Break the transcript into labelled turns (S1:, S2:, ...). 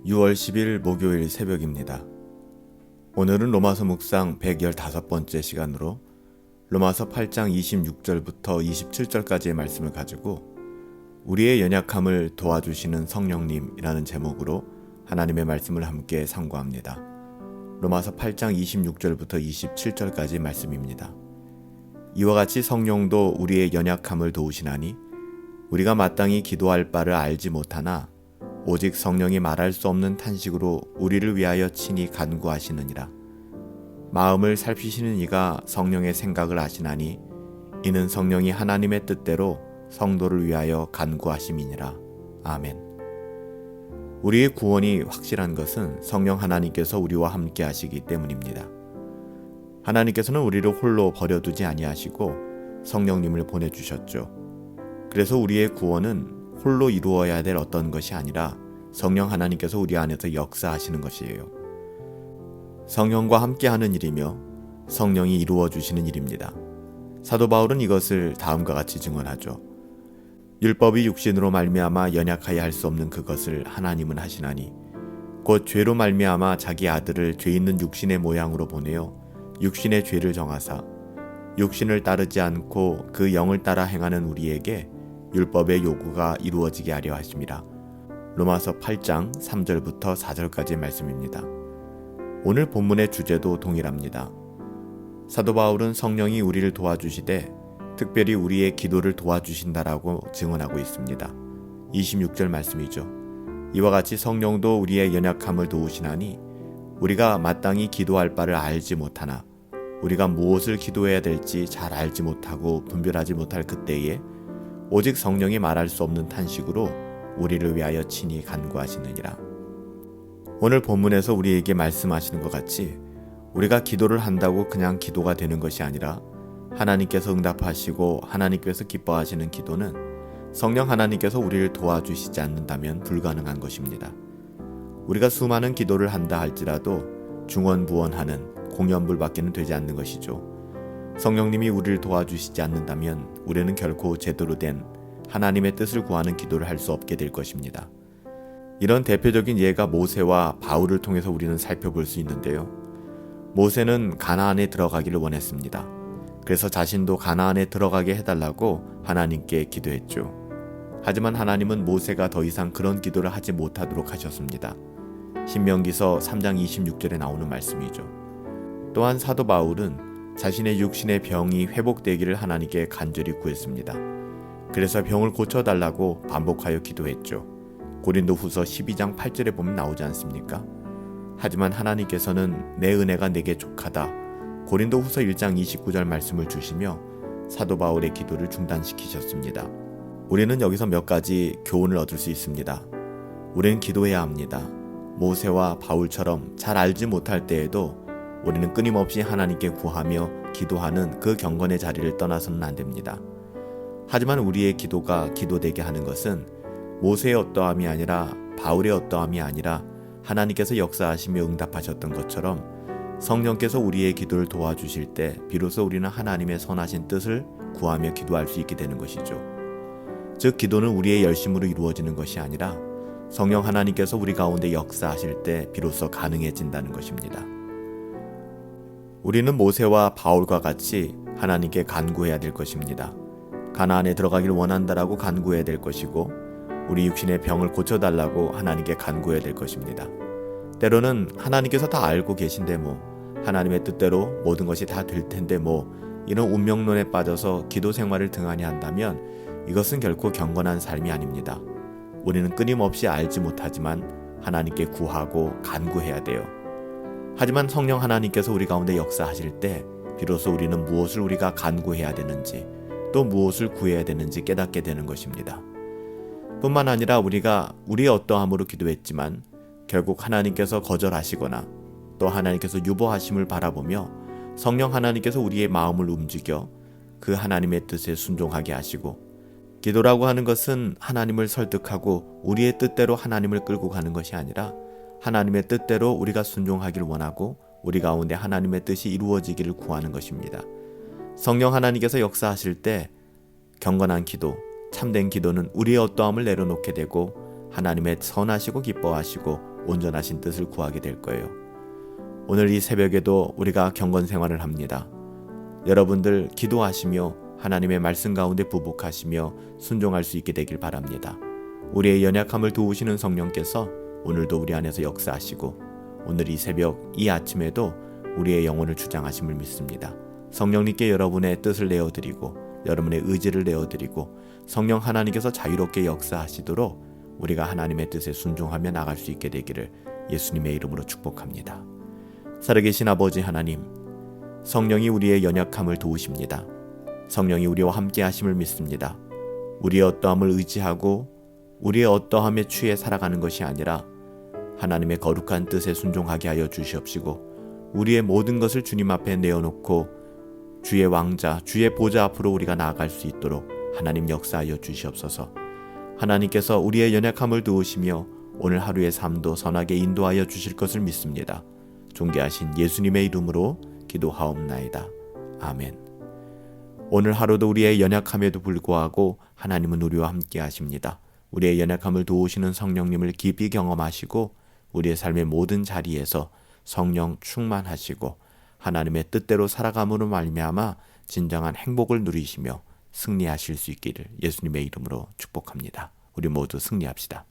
S1: 6월 10일 목요일 새벽입니다. 오늘은 로마서 묵상 115번째 시간으로 로마서 8장 26절부터 27절까지의 말씀을 가지고 우리의 연약함을 도와주시는 성령님이라는 제목으로 하나님의 말씀을 함께 상고합니다. 로마서 8장 26절부터 27절까지의 말씀입니다. 이와 같이 성령도 우리의 연약함을 도우시나니 우리가 마땅히 기도할 바를 알지 못하나 오직 성령이 말할 수 없는 탄식으로 우리를 위하여 친히 간구하시느니라. 마음을 살피시는 이가 성령의 생각을 아시나니 이는 성령이 하나님의 뜻대로 성도를 위하여 간구하심이니라. 아멘. 우리의 구원이 확실한 것은 성령 하나님께서 우리와 함께 하시기 때문입니다. 하나님께서는 우리를 홀로 버려두지 아니하시고 성령님을 보내주셨죠. 그래서 우리의 구원은 홀로 이루어야 될 어떤 것이 아니라 성령 하나님께서 우리 안에서 역사하시는 것이에요. 성령과 함께하는 일이며 성령이 이루어 주시는 일입니다. 사도 바울은 이것을 다음과 같이 증언하죠. 율법이 육신으로 말미암아 연약하여 할 수 없는 그것을 하나님은 하시나니 곧 죄로 말미암아 자기 아들을 죄 있는 육신의 모양으로 보내어 육신의 죄를 정하사 육신을 따르지 않고 그 영을 따라 행하는 우리에게 율법의 요구가 이루어지게 하려 하심이라. 로마서 8장 3절부터 4절까지의 말씀입니다. 오늘 본문의 주제도 동일합니다. 사도 바울은 성령이 우리를 도와주시되 특별히 우리의 기도를 도와주신다라고 증언하고 있습니다. 26절 말씀이죠. 이와 같이 성령도 우리의 연약함을 도우시나니 우리가 마땅히 기도할 바를 알지 못하나 우리가 무엇을 기도해야 될지 잘 알지 못하고 분별하지 못할 그때에 오직 성령이 말할 수 없는 탄식으로 우리를 위하여 친히 간구하시느니라. 오늘 본문에서 우리에게 말씀하시는 것 같이 우리가 기도를 한다고 그냥 기도가 되는 것이 아니라 하나님께서 응답하시고 하나님께서 기뻐하시는 기도는 성령 하나님께서 우리를 도와주시지 않는다면 불가능한 것입니다. 우리가 수많은 기도를 한다 할지라도 중언부언하는 공연불밖에는 되지 않는 것이죠. 성령님이 우리를 도와주시지 않는다면 우리는 결코 제대로 된 하나님의 뜻을 구하는 기도를 할 수 없게 될 것입니다. 이런 대표적인 예가 모세와 바울을 통해서 우리는 살펴볼 수 있는데요. 모세는 가나안에 들어가기를 원했습니다. 그래서 자신도 가나안에 들어가게 해달라고 하나님께 기도했죠. 하지만 하나님은 모세가 더 이상 그런 기도를 하지 못하도록 하셨습니다. 신명기서 3장 26절에 나오는 말씀이죠. 또한 사도 바울은 자신의 육신의 병이 회복되기를 하나님께 간절히 구했습니다. 그래서 병을 고쳐달라고 반복하여 기도했죠. 고린도후서 12장 8절에 보면 나오지 않습니까? 하지만 하나님께서는 내 은혜가 내게 족하다. 고린도후서 1장 29절 말씀을 주시며 사도 바울의 기도를 중단시키셨습니다. 우리는 여기서 몇 가지 교훈을 얻을 수 있습니다. 우리는 기도해야 합니다. 모세와 바울처럼 잘 알지 못할 때에도 우리는 끊임없이 하나님께 구하며 기도하는 그 경건의 자리를 떠나서는 안 됩니다. 하지만 우리의 기도가 기도되게 하는 것은 모세의 어떠함이 아니라 바울의 어떠함이 아니라 하나님께서 역사하시며 응답하셨던 것처럼 성령께서 우리의 기도를 도와주실 때 비로소 우리는 하나님의 선하신 뜻을 구하며 기도할 수 있게 되는 것이죠. 즉 기도는 우리의 열심으로 이루어지는 것이 아니라 성령 하나님께서 우리 가운데 역사하실 때 비로소 가능해진다는 것입니다. 우리는 모세와 바울과 같이 하나님께 간구해야 될 것입니다. 가나안에 들어가기를 원한다라고 간구해야 될 것이고 우리 육신의 병을 고쳐달라고 하나님께 간구해야 될 것입니다. 때로는 하나님께서 다 알고 계신데 하나님의 뜻대로 모든 것이 다 될 텐데 이런 운명론에 빠져서 기도 생활을 등한히 한다면 이것은 결코 경건한 삶이 아닙니다. 우리는 끊임없이 알지 못하지만 하나님께 구하고 간구해야 돼요. 하지만 성령 하나님께서 우리 가운데 역사하실 때 비로소 우리는 무엇을 우리가 간구해야 되는지 또 무엇을 구해야 되는지 깨닫게 되는 것입니다. 뿐만 아니라 우리가 우리의 어떠함으로 기도했지만 결국 하나님께서 거절하시거나 또 하나님께서 유보하심을 바라보며 성령 하나님께서 우리의 마음을 움직여 그 하나님의 뜻에 순종하게 하시고 기도라고 하는 것은 하나님을 설득하고 우리의 뜻대로 하나님을 끌고 가는 것이 아니라 하나님의 뜻대로 우리가 순종하기를 원하고 우리 가운데 하나님의 뜻이 이루어지기를 구하는 것입니다. 성령 하나님께서 역사하실 때 경건한 기도, 참된 기도는 우리의 어떠함을 내려놓게 되고 하나님의 선하시고 기뻐하시고 온전하신 뜻을 구하게 될 거예요. 오늘 이 새벽에도 우리가 경건 생활을 합니다. 여러분들 기도하시며 하나님의 말씀 가운데 부복하시며 순종할 수 있게 되길 바랍니다. 우리의 연약함을 도우시는 성령께서 오늘도 우리 안에서 역사하시고 오늘 이 새벽 이 아침에도 우리의 영혼을 주장하심을 믿습니다. 성령님께 여러분의 뜻을 내어드리고 여러분의 의지를 내어드리고 성령 하나님께서 자유롭게 역사하시도록 우리가 하나님의 뜻에 순종하며 나갈 수 있게 되기를 예수님의 이름으로 축복합니다. 살아계신 아버지 하나님, 성령이 우리의 연약함을 도우십니다. 성령이 우리와 함께 하심을 믿습니다. 우리의 어떠함을 의지하고 우리의 어떠함에 취해 살아가는 것이 아니라 하나님의 거룩한 뜻에 순종하게 하여 주시옵시고 우리의 모든 것을 주님 앞에 내어놓고 주의 왕자, 주의 보좌 앞으로 우리가 나아갈 수 있도록 하나님 역사하여 주시옵소서. 하나님께서 우리의 연약함을 도우시며 오늘 하루의 삶도 선하게 인도하여 주실 것을 믿습니다. 존귀하신 예수님의 이름으로 기도하옵나이다. 아멘. 오늘 하루도 우리의 연약함에도 불구하고 하나님은 우리와 함께 하십니다. 우리의 연약함을 도우시는 성령님을 깊이 경험하시고 우리의 삶의 모든 자리에서 성령 충만하시고 하나님의 뜻대로 살아감으로 말미암아 진정한 행복을 누리시며 승리하실 수 있기를 예수님의 이름으로 축복합니다. 우리 모두 승리합시다.